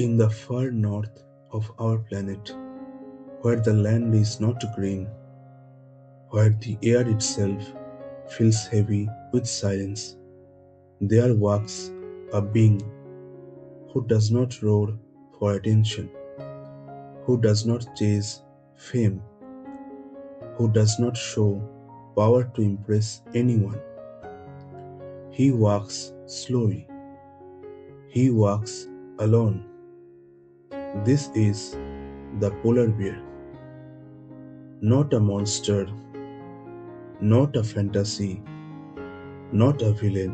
In the far north of our planet, where the land is not green, where the air itself feels heavy with silence, there walks a being who does not roar for attention, who does not chase fame, who does not show power to impress anyone. He walks slowly, he walks alone. This is the polar bear, not a monster, not a fantasy, not a villain,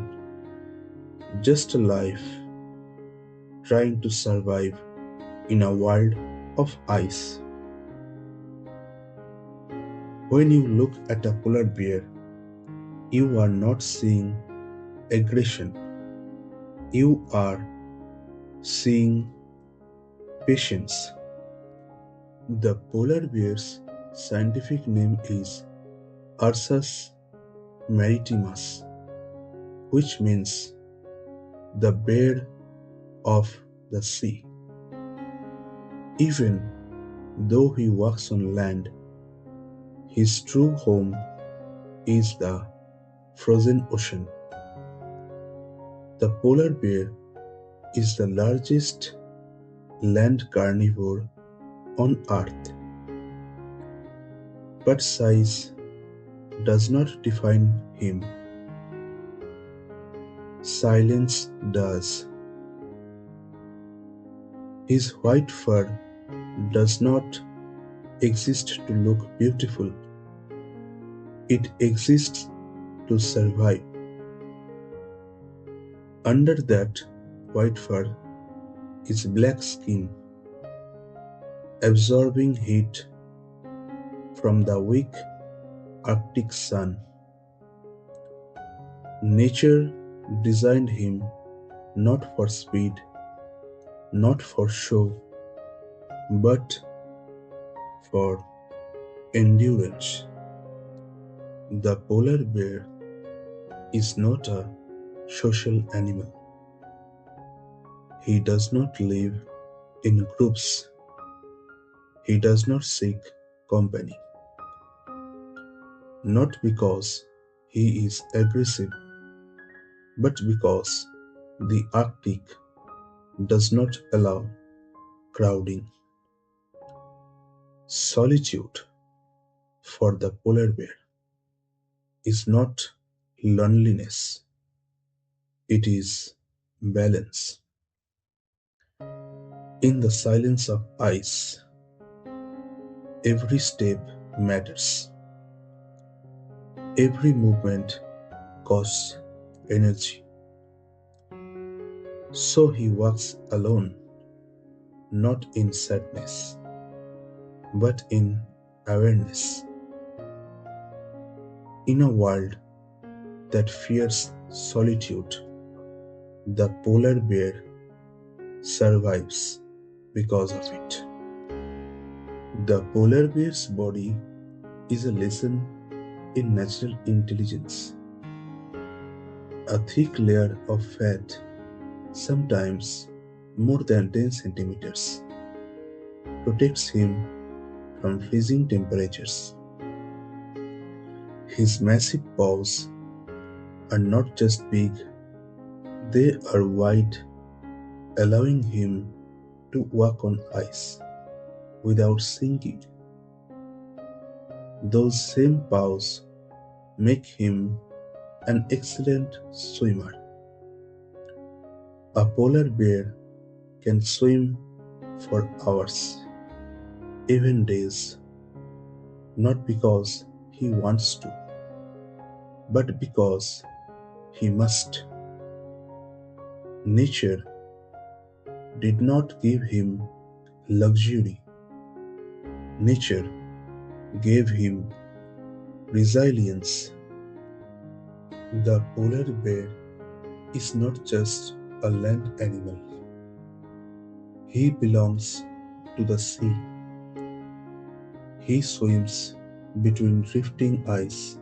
just a life trying to survive in a world of ice. When you look at a polar bear, you are not seeing aggression, you are seeing patience. The polar bear's scientific name is Ursus maritimus, which means the bear of the sea. Even though he walks on land, his true home is the frozen ocean. The polar bear is the largest land carnivore on Earth, but size does not define him. Silence does. His white fur does not exist to look beautiful, it exists to survive. Under that white fur is black skin, absorbing heat from the weak Arctic sun. Nature designed him not for speed, not for show, but for endurance. The polar bear is not a social animal. He does not live in groups. He does not seek company. Not because he is aggressive, but because the Arctic does not allow crowding. Solitude for the polar bear is not loneliness, it is balance. In the silence of ice, every step matters. Every movement costs energy. So he walks alone, not in sadness, but in awareness. In a world that fears solitude, the polar bear survives because of it. The polar bear's body is a lesson in natural intelligence. A thick layer of fat, sometimes more than 10 centimeters, protects him from freezing temperatures. His massive paws are not just big, they are wide, allowing him to walk on ice without sinking. Those same paws make him an excellent swimmer. A polar bear can swim for hours, even days, not because he wants to, but because he must. Nature did not give him luxury. Nature gave him resilience. The polar bear is not just a land animal. He belongs to the sea. He swims between drifting ice,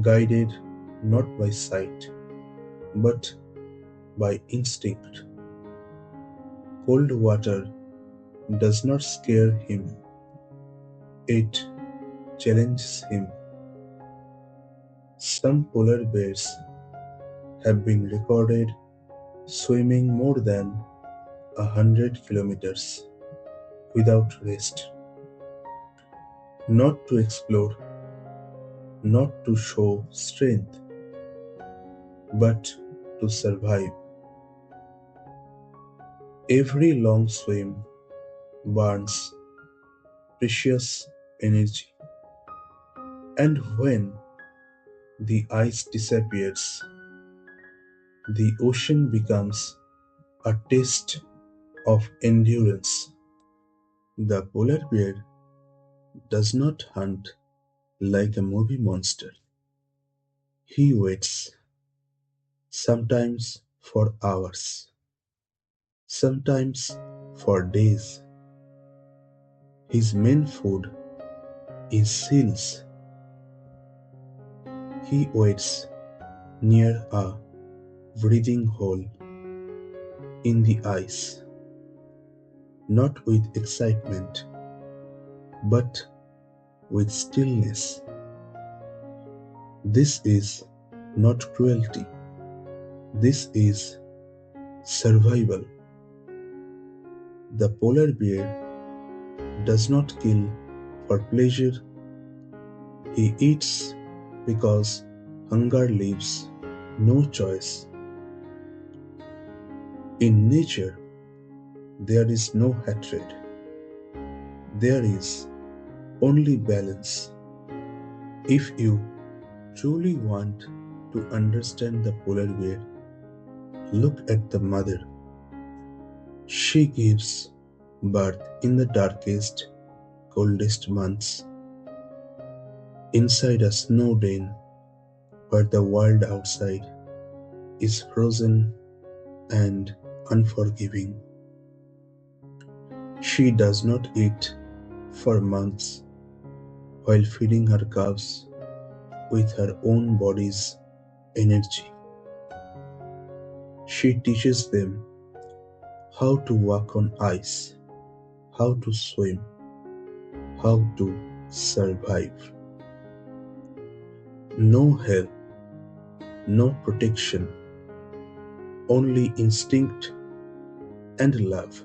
guided not by sight, but by instinct. Cold water does not scare him, it challenges him. Some polar bears have been recorded swimming more than 100 kilometers without rest, not to explore, not to show strength, but to survive. Every long swim burns precious energy, and when the ice disappears, the ocean becomes a test of endurance. The polar bear does not hunt like a movie monster. He waits, sometimes for hours, sometimes for days. His main food is seals. He waits near a breathing hole in the ice, not with excitement, but with stillness. This is not cruelty, this is survival. The polar bear does not kill for pleasure, he eats because hunger leaves no choice. In nature, there is no hatred, there is only balance. If you truly want to understand the polar bear, look at the mother. She gives birth in the darkest, coldest months, inside a snow den where the world outside is frozen and unforgiving. She does not eat for months while feeding her calves with her own body's energy. She teaches them how to walk on ice, how to swim, how to survive. No help, no protection, only instinct and love.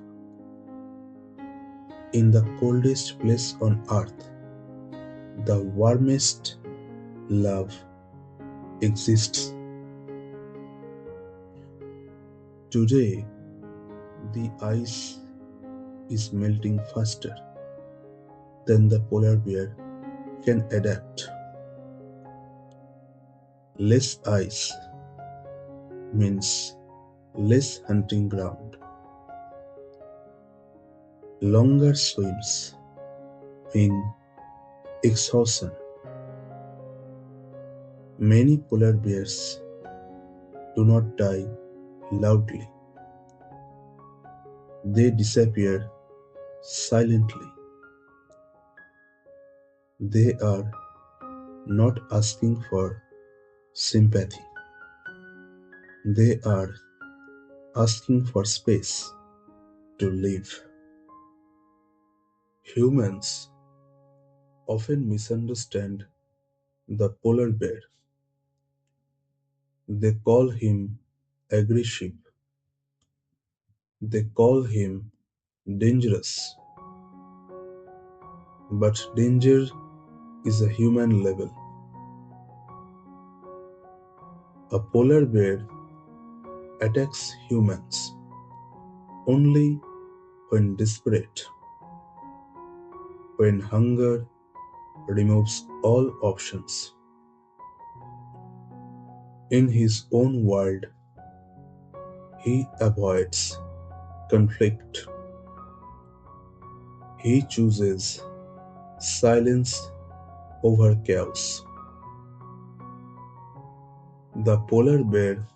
In the coldest place on earth, the warmest love exists. Today, the ice is melting faster than the polar bear can adapt. Less ice means less hunting ground. Longer swims mean exhaustion. Many polar bears do not die loudly. They disappear silently. They are not asking for sympathy. They are asking for space to live. Humans often misunderstand the polar bear. They call him aggressive. They call him dangerous. But danger is a human level. A polar bear attacks humans only when desperate, when hunger removes all options. In his own world, he avoids conflict. He chooses silence over chaos. The polar bear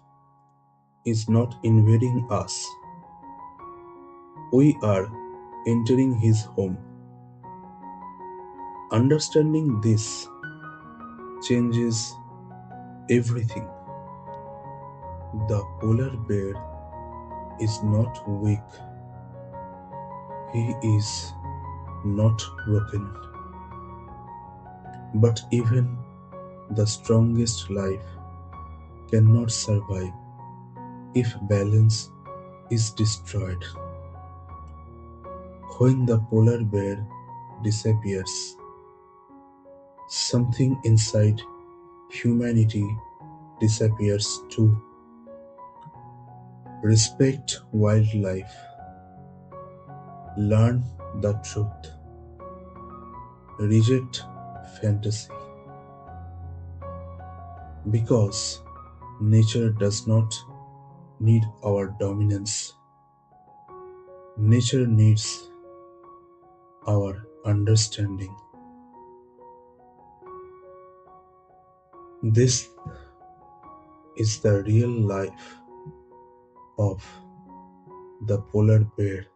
is not invading us. We are entering his home. Understanding this changes everything. The polar bear is not weak. He is not broken, but even the strongest life cannot survive if balance is destroyed. When the polar bear disappears, something inside humanity disappears too. Respect wildlife, learn the truth, reject fantasy, because nature does not need our dominance. Nature needs our understanding. This is the real life of the polar bear.